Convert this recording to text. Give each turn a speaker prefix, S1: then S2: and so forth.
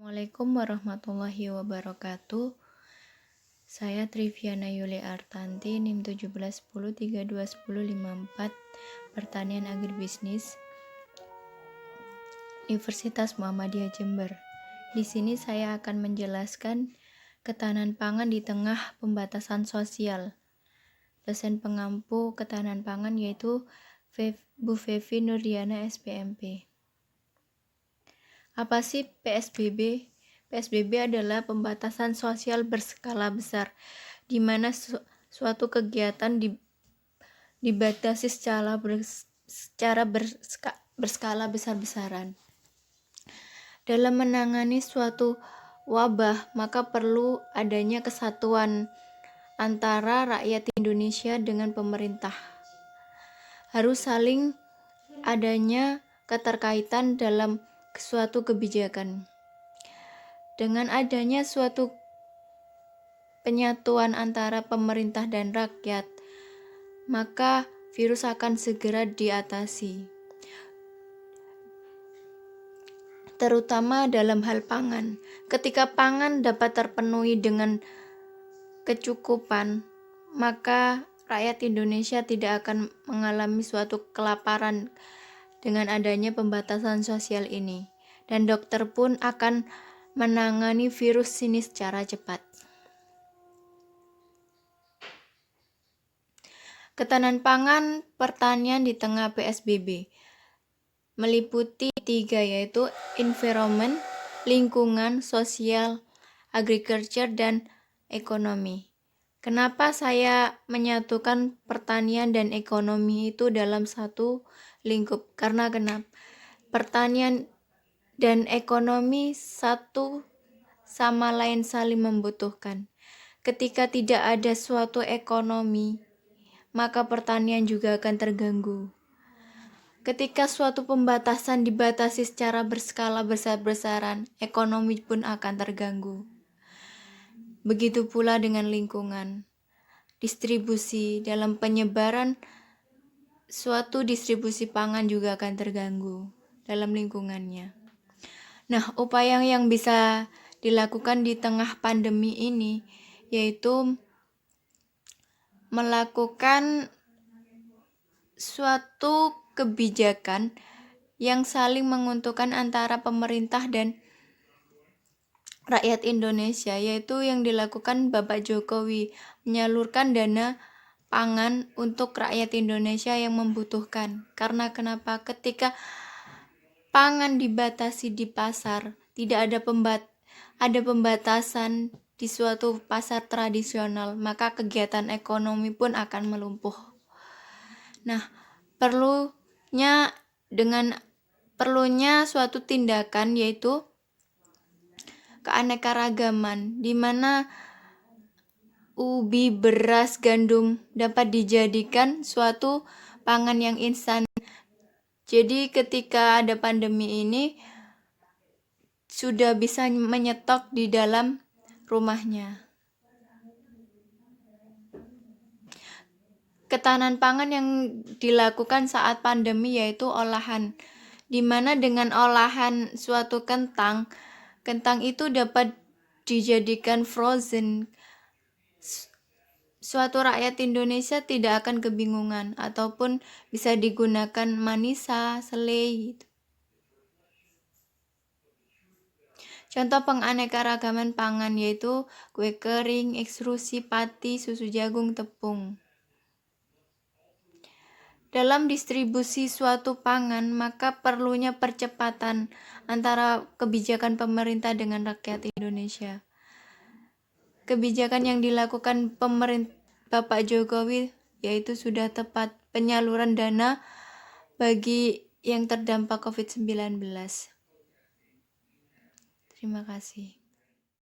S1: Assalamualaikum warahmatullahi wabarakatuh. Saya Triviana Yuli Artanti, NIM 1710321054, Pertanian Agribisnis, Universitas Muhammadiyah Jember. Di sini saya akan menjelaskan ketahanan pangan di tengah pembatasan sosial. Dosen pengampu ketahanan pangan yaitu Bu Fevi Nurdiana, SPMP. Apa sih PSBB? PSBB adalah pembatasan sosial berskala besar, di mana suatu kegiatan dibatasi secara berskala besar-besaran. Dalam menangani suatu wabah, maka perlu adanya kesatuan antara rakyat Indonesia dengan pemerintah. Harus saling adanya keterkaitan dalam suatu kebijakan. Dengan adanya suatu penyatuan antara pemerintah dan rakyat, maka virus akan segera diatasi. Terutama dalam hal pangan. Ketika pangan dapat terpenuhi dengan kecukupan, maka rakyat Indonesia tidak akan mengalami suatu kelaparan dengan adanya pembatasan sosial ini. Dan dokter pun akan menangani virus ini secara cepat. Ketahanan pangan pertanian di tengah PSBB meliputi 3, yaitu environment, lingkungan, sosial, agriculture, dan ekonomi. Kenapa saya menyatukan pertanian dan ekonomi itu dalam satu lingkup? Karena pertanian dan ekonomi satu sama lain saling membutuhkan. Ketika tidak ada suatu ekonomi, maka pertanian juga akan terganggu. Ketika suatu pembatasan dibatasi secara berskala besar-besaran, ekonomi pun akan terganggu. Begitu pula dengan lingkungan. Distribusi dalam penyebaran suatu distribusi pangan juga akan terganggu dalam lingkungannya. Nah, upaya yang bisa dilakukan di tengah pandemi ini yaitu melakukan suatu kebijakan yang saling menguntungkan antara pemerintah dan rakyat Indonesia, yaitu yang dilakukan Bapak Jokowi, menyalurkan dana pangan untuk rakyat Indonesia yang membutuhkan. Karena kenapa? Ketika pangan dibatasi di pasar, tidak ada pembatasan di suatu pasar tradisional, maka kegiatan ekonomi pun akan melumpuh. Nah, perlunya suatu tindakan yaitu keanekaragaman, di mana ubi, beras, gandum dapat dijadikan suatu pangan yang instan. Jadi ketika ada pandemi ini sudah bisa menyetok di dalam rumahnya. Ketahanan pangan yang dilakukan saat pandemi yaitu olahan, di mana dengan olahan suatu kentang itu dapat dijadikan frozen. Suatu rakyat Indonesia tidak akan kebingungan, ataupun bisa digunakan manisa, selai gitu. Contoh penganekaragaman pangan yaitu kue kering, ekstrusi, pati, susu jagung, tepung. Dalam distribusi suatu pangan, maka perlunya percepatan antara kebijakan pemerintah dengan rakyat Indonesia. Kebijakan yang dilakukan pemerintah Bapak Jokowi yaitu sudah tepat, penyaluran dana bagi yang terdampak COVID-19. Terima kasih.